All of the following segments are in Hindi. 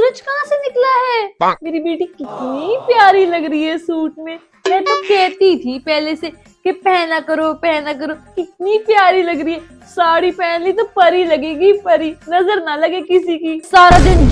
सूरज कहाँ से निकला है? मेरी बेटी कितनी प्यारी लग रही है सूट में। मैं तो कहती थी पहले से कि पहना करो पहना करो, कितनी प्यारी लग रही है। साड़ी पहन ली तो परी लगेगी, परी, नजर ना लगे किसी की। सारा दिन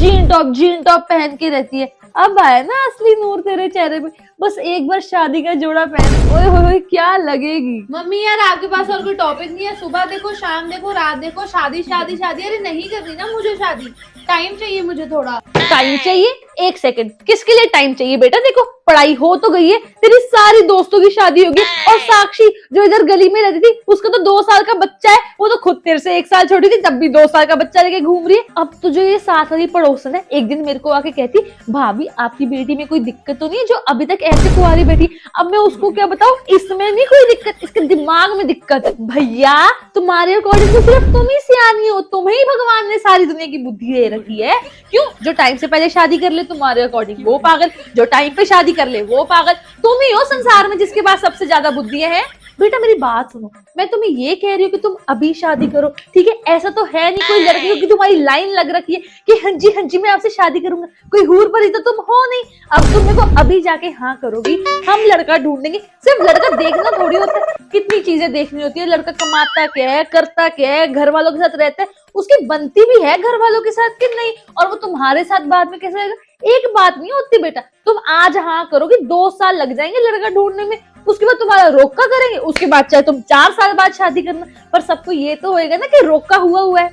जीन टॉप पहन के रहती है। अब आया ना असली नूर तेरे चेहरे पे। बस एक बार शादी का जोड़ा पहन, ओए होए क्या लगेगी। मम्मी यार आपके पास और कोई टॉपिक नहीं है? सुबह देखो, शाम देखो, रात देखो, शादी शादी शादी। अरे नहीं करनी ना मुझे शादी, टाइम चाहिए मुझे थोड़ा। टाइम चाहिए? एक सेकंड, किसके लिए टाइम चाहिए बेटा? देखो पढ़ाई हो तो गई है, तेरी सारी दोस्तों की शादी होगी, और साक्षी जो इधर गली में रहती थी उसका तो 2 साल का बच्चा है। वो तो खुद तेरे से 1 साल छोटी थी, तब भी 2 साल का बच्चा लेके घूम रही है। अब तो जो ये साथ वाली पड़ोसन है, एक दिन मेरे को आके कहती, भाभी आपकी बेटी में कोई दिक्कत तो नहीं है जो अभी तक ऐसे कुंवारी बैठी? अब मैं उसको क्या बताऊं, इसमें नहीं कोई दिक्कत, इसके दिमाग में दिक्कत है। भैया तुम्हारे अकॉर्डिंग तो सिर्फ तुम ही सियानी हो, तुम्हें ही भगवान ने सारी दुनिया की बुद्धि दे रखी है। क्यों? जो टाइम से पहले शादी कर ले तुम्हारे अकॉर्डिंग वो पागल, जो टाइम पे शादी कर ले वो पागल। तुम ही हो संसार में जिसके पास सबसे ज्यादा बुद्धियां हैं। बेटा मेरी बात सुनो, मैं तुम्हें ये कह रही हूँ कि तुम अभी शादी करो, ठीक है? ऐसा तो है नहीं कोई लड़की की तुम्हारी लाइन लग रखी है कि हाँ जी मैं आपसे शादी करूंगा। कोई हूर परी तो तुम हो नहीं। अब तुम मेरे को अभी जाके हाँ करोगी, हम लड़का ढूंढेंगे। सिर्फ लड़का देखना थोड़ी होता है, कितनी चीजें देखनी होती है। लड़का कमाता क्या है, करता क्या है, घर वालों के साथ रहता है, उसकी बनती भी है घर वालों के साथ कि नहीं, और वो तुम्हारे साथ बाद में कैसे रहेगा? एक बात नहीं होती बेटा, तुम आज हाँ करोगे 2 साल लग जाएंगे लड़का ढूंढने में, उसके बाद तुम्हारा रोका करेंगे, उसके बाद चाहे तुम 4 साल बाद शादी करना, पर सबको ये तो होएगा ना कि रोका हुआ है।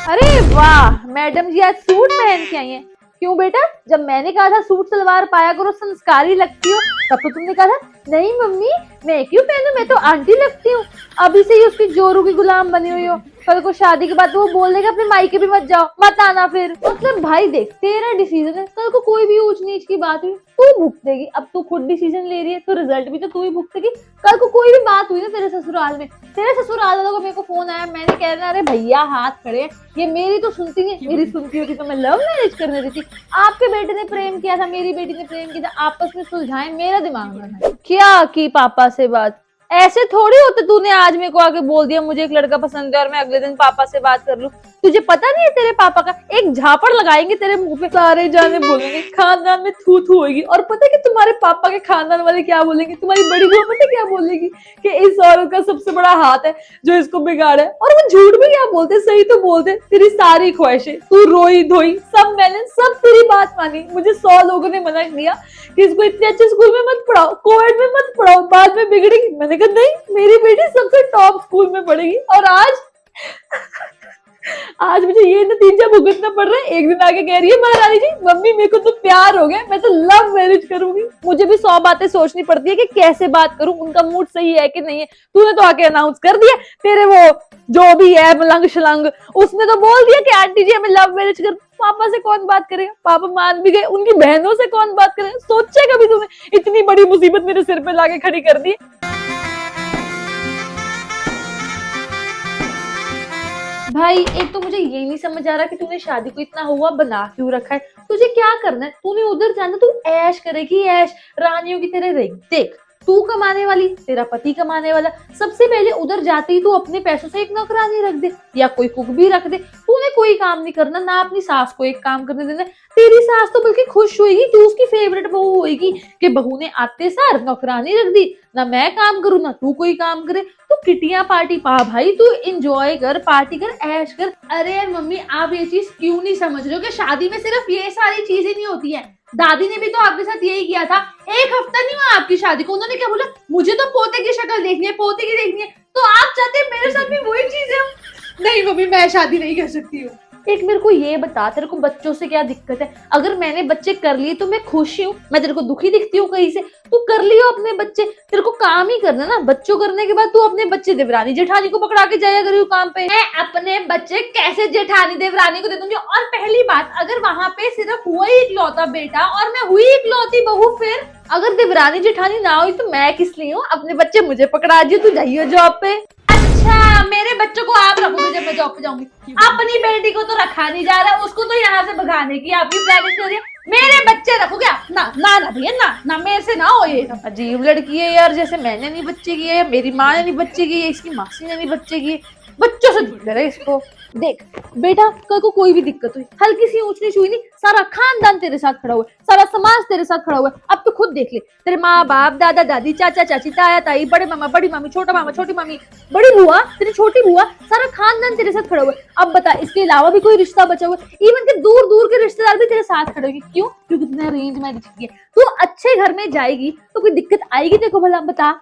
अरे वाह मैडम जी, आज सूट पहन के आई हैं। क्यों बेटा, जब मैंने कहा था सूट सलवार पाया करो संस्कारी लगती हो, तब तो तुमने कहा था नहीं मम्मी मैं क्यों पहनूं, मैं तो आंटी लगती हूँ। अभी से ही उसकी जोरू की गुलाम बनी हुई हो, कल को शादी के बाद वो बोल देगा अपने मायके भी मत जाओ, मत आना फिर। मतलब भाई देख, तेरा डिसीजन है, कल को कोई भी ऊंच नीच की बात हुई तू भुगतेगी। अब तू खुद डिसीजन ले रही है तो रिजल्ट भी तो तू ही भुगतेगी। कल को कोई भी बात हुई ना तेरे ससुराल में, तेरे ससुराल वालों को मेरे को फोन आया, मैंने कहना अरे भैया हाथ खड़े, ये मेरी तो सुनती नहीं, मेरी सुनती होती तो मैं लव मैरिज करने देती। आपके बेटे ने प्रेम किया था, मेरी बेटी ने प्रेम किया था, आपस में सुलझाएं, मेरा दिमाग में क्या की पापा से बात। ऐसे थोड़ी होते, तूने आज मेरे को आके बोल दिया मुझे एक लड़का पसंद है और मैं अगले दिन पापा से बात कर लूं। तुझे पता नहीं है तेरे पापा का एक झापड़ लगाएंगे तेरे मुंह पे, सारे जाने बोलेंगे, खानदान में थू थू होगी। और पता है कि तुम्हारे पापा के खानदान वाले क्या बोलेंगे? तुम्हारी बड़ी बहू पता क्या बोलेगी कि इस औरत का सबसे बड़ा हाथ है जो इसको बिगाड़ा है। और वो झूठ भी क्या बोलते, सही तो बोलते, तेरी सारी ख्वाहिशें, तू रोई धोई सब मैंने सब तेरी बात मानी। मुझे 100 लोगों ने मना किया कि इसको इतने अच्छे स्कूल में मत पढ़ाओ, कोविड में मत पढ़ाओ, बाद में बिगड़ेगी। मैंने कहा नहीं, मेरी बेटी सबसे टॉप स्कूल में पढ़ेगी। और आज मुझे ये नतीजा भुगतना पड़ रहा है। एक दिन आके कह रही है महारानी जी मम्मी मेरे को तो प्यार हो गया, मैं तो लव मैरिज करूंगी। मुझे भी 100 बातें सोचनी पड़ती है कि कैसे बात करूं, उनका मूड सही है कि नहीं है। तूने तो आके अनाउंस कर दिया, तेरे वो जो भी है मलंग शलंग, उसने तो बोल दिया कि आंटी जी हमें लव मैरिज कर। पापा से कौन बात करेगा? पापा मान भी गए, उनकी बहनों से कौन बात करेगा? सोचे कभी तुमने इतनी बड़ी मुसीबत मेरे सिर पे लाके खड़ी कर दी? भाई एक तो मुझे ये नहीं समझ आ रहा कि तूने शादी को इतना हुआ बना क्यों रखा है। तुझे क्या करना है? तूने उधर जाना, तू ऐश करेगी, ऐश रानियों की तरह रहेगी। देख तू कमाने वाली, तेरा पति कमाने वाला, सबसे पहले उधर जाते ही तू अपने पैसों से एक नौकरानी रख दे या कोई कुक भी रख दे। तूने कोई काम नहीं करना, ना अपनी सास को एक काम करने देना। तेरी सास तो बल्कि खुश होगी कि उसकी फेवरेट बहू होगी कि बहू ने आते सार नौकरानी रख दी, ना मैं काम करूँ ना तू कोई काम करे। तू किटिया पार्टी पा भाई, तू एंजॉय कर, पार्टी कर, ऐश कर। अरे यार मम्मी आप ये चीज क्यों नहीं समझ रहे हो कि शादी में सिर्फ ये सारी चीजें नहीं होती है। दादी ने भी तो आपके साथ यही किया था। 1 हफ्ता नहीं हुआ आपकी शादी को, उन्होंने क्या बोला, मुझे तो पोते की शक्ल देखनी है, पोते की देखनी है। तो आप चाहते हैं मेरे साथ भी वही चीजें हो? नहीं मम्मी मैं शादी नहीं कर सकती हूँ। एक मेरे को ये बता, तेरे को बच्चों से क्या दिक्कत है? अगर मैंने बच्चे कर लिए तो मैं खुश हूँ, मैं तेरे को दुखी दिखती हूँ कहीं से? तू कर लियो अपने बच्चे, तेरे को काम ही करना ना। बच्चों करने के बाद तू अपने बच्चे देवरानी जेठानी को पकड़ा के जाया करियो काम पे। मैं अपने बच्चे कैसे जेठानी देवरानी को दे दूंगी? और पहली बात, अगर वहां पे सिर्फ हुआ ही इकलौता बेटा और मैं हुई इकलौती बहू, फिर अगर देवरानी जेठानी ना हुई तो मैं किस लिए हूँ? अपने बच्चे मुझे पकड़ा दियो, तू जाइयो जॉब पे। अच्छा मेरे बच्चों को आप रखोगे जब मैं जॉब पे जाऊंगी? अपनी बेटी को तो रखा नहीं जा रहा, उसको तो यहाँ से भगाने की आपकी प्लानिंग कर रही है। मेरे बच्चे रखोगे आप? ना ना ना भैया, ना ना मेरे से ना हो ये सब। अजीब लड़की है यार, जैसे मैंने नहीं बच्चे किए, मेरी माँ ने नहीं बच्चे किए, इसकी मासी ने नहीं बच्चे किए। बच्चों से दूर रहे इसको। देख बेटा, कल को कोई भी दिक्कत हुई, हल्की सी ऊंच नीच हुई नहीं, सारा खानदान तेरे साथ खड़ा हुआ है, सारा समाज तेरे साथ खड़ा हुआ है। अब तो खुद देख ले, तेरे माँ बाप, दादा दादी, चाचा चाची, ताया ताई, बड़े मामा, बड़ी मामी, छोटा मामा, छोटी मामी, बड़ी बुआ, तेरी छोटी बुआ, सारा खानदान तेरे साथ खड़ा हुआ है। अब बता, इसके अलावा भी कोई रिश्ता बचा हुआ है? इवन के दूर दूर के रिश्तेदार भी तेरे साथ खड़े होंगे। क्यों? क्योंकि तूने अरेंज मैरिज की है। तू अच्छे घर में जाएगी तो कोई दिक्कत आएगी तेरे को? भला बता।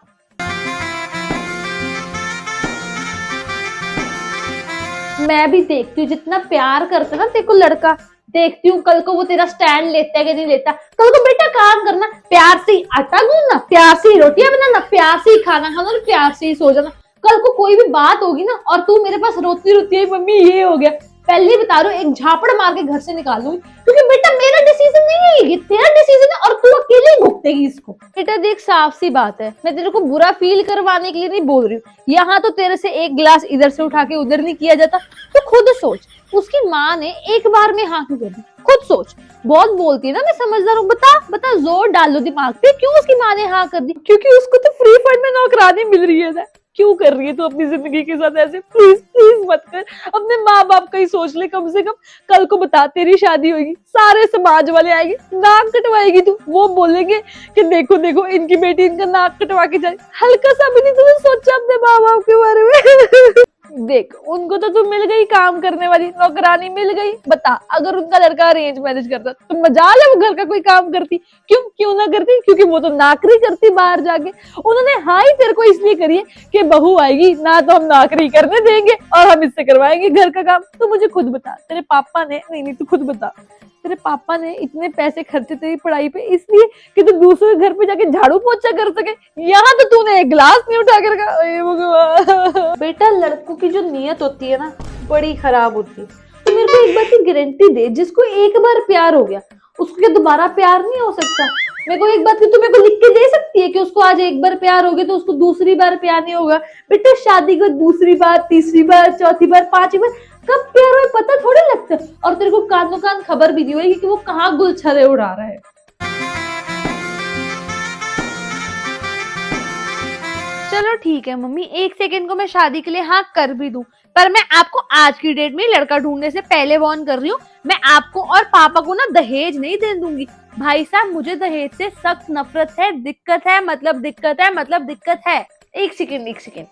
मैं भी देखती हूँ जितना प्यार करता ना तेरे को लड़का, देखती हूँ कल को वो तेरा स्टैंड लेता है कि नहीं लेता। कल को बेटा काम करना, प्यार से ही आटा गूंदना, प्यार से ही रोटियां बनाना, प्यार से ही खाना खाना और प्यार से ही सो जाना। कल को कोई भी बात होगी ना और तू मेरे पास रोती रोती है, मम्मी ये हो गया, पहले ही बता रहा हूँ एक झापड़ मार के घर से निकाल दूंगी। क्योंकि बेटा मेरा डिसीजन नहीं है, ये तेरा डिसीजन है और तू अकेले ही भुगतेगी इसको। बेटा देख, साफ सी बात है, मैं तेरे को बुरा फील करवाने के लिए नहीं बोल रही हूँ। यहाँ तो तेरे से एक गिलास इधर से उठा के उधर नहीं किया जाता। तो खुद सोच, उसकी माँ ने एक बार में हाँ क्यों कर दी? खुद सोच। बहुत बोलती है ना, मैं समझदार हूँ। बता बता, जोर डाल लो दिमाग पे, क्यों उसकी माँ ने हाँ कर दी? क्योंकि उसको तो फ्री फंड में नौकरानी मिल रही है ना। क्यों कर रही है तू अपनी जिंदगी के साथ ऐसे? प्लीज प्लीज मत कर, अपने माँ बाप का ही सोच ले कम से कम। कल को बता, तेरी शादी होगी, सारे समाज वाले आएंगे, नाक कटवाएगी तू, वो बोलेंगे कि देखो देखो इनकी बेटी इनका नाक कटवा के जाए। हल्का सा भी नहीं तूने सोचा अपने माँ बाप के बारे में? देख, उनको तो तू मिल गई, काम करने वाली नौकरानी मिल गई। बता, अगर उनका लड़का अरेंज मैरिज करता तो मजाल है वो घर का कोई काम करती? क्यों क्यों ना करती? क्योंकि वो तो नौकरी करती बाहर जाके। उन्होंने हाँ ही तेरे को इसलिए करी है कि बहू आएगी ना तो हम नौकरी करने देंगे और हम इससे करवाएंगे घर का काम। तो मुझे खुद बता, तेरे पापा ने, नहीं तू खुद बता, तेरे पापा ने इतने पैसे खर्चे तेरी पढ़ाई पे इसलिए कि तू दूसरे घर पे जाके झाड़ू पोछा कर सके? यहाँ तो तूने एक गिलास नहीं उठा के रखा। हे भगवान। बेटा लड़कों की जो नीयत होती है ना, बड़ी खराब होती है। तो मेरे को एक बात की गारंटी दे, जिसको एक बार प्यार हो गया उसको क्या दोबारा प्यार नहीं हो सकता? मेरे को एक बात की तू मेरे को लिख के दे सकती है कि उसको आज एक बार प्यार हो गया तो उसको दूसरी बार प्यार नहीं होगा? बेटा शादी को दूसरी बार, तीसरी बार, चौथी बार, पांचवी बार कब प्यार हो पता थोड़ी लगता है। और तेरे को कानों कान खबर भी नहीं होगी कि वो कहाँ गुलछरे उड़ा रहा है। चलो ठीक है मम्मी, एक सेकंड को मैं शादी के लिए हाँ कर भी दूं, पर मैं आपको आज की डेट में लड़का ढूंढने से पहले वार्न कर रही हूँ, मैं आपको और पापा को ना दहेज नहीं दे दूंगी। भाई साहब, मुझे दहेज से सख्त नफरत है, दिक्कत है, मतलब दिक्कत है, मतलब दिक्कत है। एक सेकंड एक सेकंड,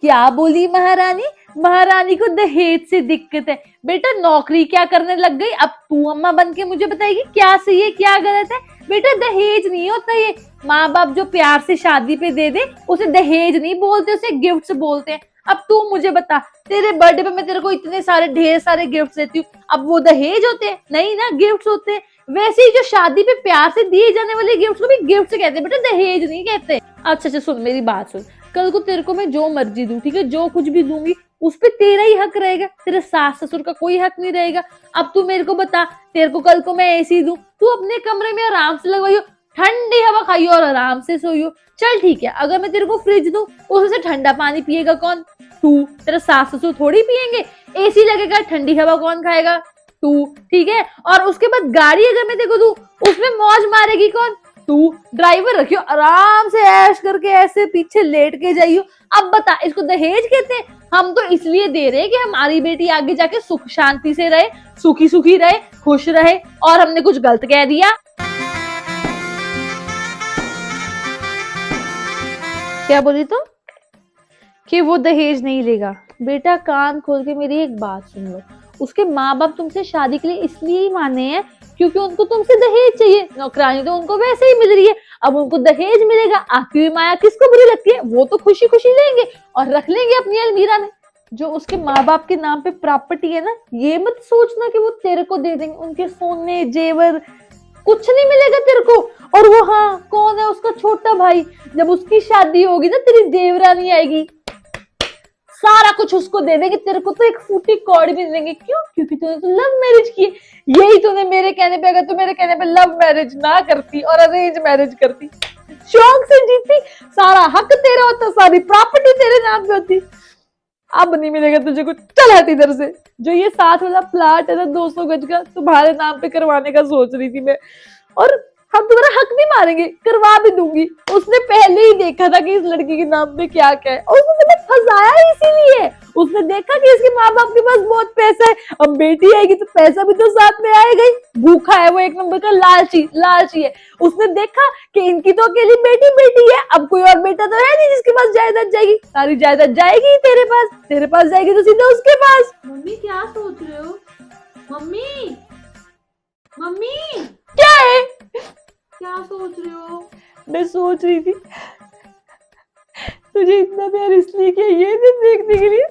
क्या बोली महारानी? महारानी को दहेज से दिक्कत है? बेटा नौकरी क्या करने लग गई? अब तू अम्मा बन के मुझे बताएगी क्या सही है क्या गलत है? बेटा दहेज नहीं होता ये, माँ बाप जो प्यार से शादी पे दे दे उसे दहेज नहीं बोलते, उसे गिफ्ट्स बोलते हैं। अब तू मुझे बता, तेरे बर्थडे पे मैं तेरे को इतने सारे ढेर सारे गिफ्ट्स देती हूँ, अब वो दहेज होते हैं? नहीं ना, गिफ्ट्स होते हैं। वैसे ही जो शादी पे प्यार से दिए जाने वाले गिफ्ट्स को भी गिफ्ट्स कहते हैं बेटा, दहेज नहीं कहते। अच्छा सुन मेरी बात सुन, कल को तेरे को मैं जो मर्जी दूं, ठीक है, जो कुछ भी दूंगी उस पे तेरा ही हक रहेगा, तेरे सास ससुर का कोई हक नहीं रहेगा। अब तू मेरे को बता, तेरे को कल को मैं एसी दूं, तू अपने कमरे में आराम से लगवाइयो, ठंडी हवा खाइयो और आराम से सोइयो। चल ठीक है, अगर मैं तेरे को फ्रिज दूं, उसमें से ठंडा पानी पिएगा कौन? तू। तेरा सास ससुर थोड़ी पियेंगे। एसी लगेगा, ठंडी हवा कौन खाएगा? तू। ठीक है, और उसके बाद गाड़ी अगर मैं तेरे को दूं, उसमें मौज मारेगी कौन? तू। ड्राइवर रखियो, आराम से ऐश करके ऐसे पीछे लेट के जाइयो। अब बता, इसको दहेज कहते हैं? हम तो इसलिए दे रहे हैं कि हमारी बेटी आगे जाके सुख शांति से रहे, सुखी सुखी रहे, खुश रहे, और हमने कुछ गलत कह दिया? क्या बोली तुम? कि वो दहेज नहीं लेगा? बेटा कान खोल के मेरी एक बात सुन लो, उसके माँ बाप तुमसे शादी के लिए इसलिए ही माने हैं क्योंकि उनको तुमसे दहेज चाहिए। नौकरानी तो उनको वैसे ही मिल रही है, अब उनको दहेज मिलेगा। आपकी भी माया किसको बुरी लगती है? वो तो खुशी खुशी लेंगे और रख लेंगे अपनी अलमीरा में। जो उसके माँ बाप के नाम पे प्रॉपर्टी है ना, ये मत सोचना कि वो तेरे को दे देंगे। उनके सोने जेवर कुछ नहीं मिलेगा तेरे को। और वो हाँ कौन है? उसका छोटा भाई। जब उसकी शादी होगी ना, तेरी देवरानी आएगी, सारा कुछ उसको दे देंगे, तेरे को तो एक फूटी कौड़ी भी देंगे। क्यों? क्योंकि तूने तो लव मैरिज की है। यही तूने मेरे कहने पे, अगर तू मेरे कहने पे लव मैरिज ना करती और अरेंज मैरिज करती, शौक से जीती, सारा हक तेरा होता, सारी प्रॉपर्टी तेरे नाम पे होती। अब नहीं मिलेगा तुझे कुछ, चल हट इधर से। जो ये साथ वाला प्लाट है ना 200 गज का, तुम्हारे नाम पे करवाने का सोच रही थी मैं। और हम तुम्हारा हक भी मारेंगे, करवा भी दूंगी। उसने पहले ही देखा था कि इस लड़की के नाम पे क्या क्या है, और उसने मुझे फंसाया ही इसीलिए। उसने देखा कि इसके माँ बाप के पास बहुत पैसा है, अब बेटी आएगी तो पैसा भी तो साथ में आएगा ही। भूखा है वो, एक नंबर का लालची लालची है। उसने देखा कि इनकी तो अकेली बेटी बेटी है, अब कोई और बेटा तो है नहीं जिसके पास जायदाद जाएगी, सारी जायदाद जाएगी ही तेरे पास जाएगी तो सीधा उसके पास। मम्मी क्या सोच रहे हो? मम्मी, मम्मी क्या है? क्या सोच रहे हो? मैं सोच रही थी तुझे इतना प्यार इसलिए किया ये दिन देखने के लिए।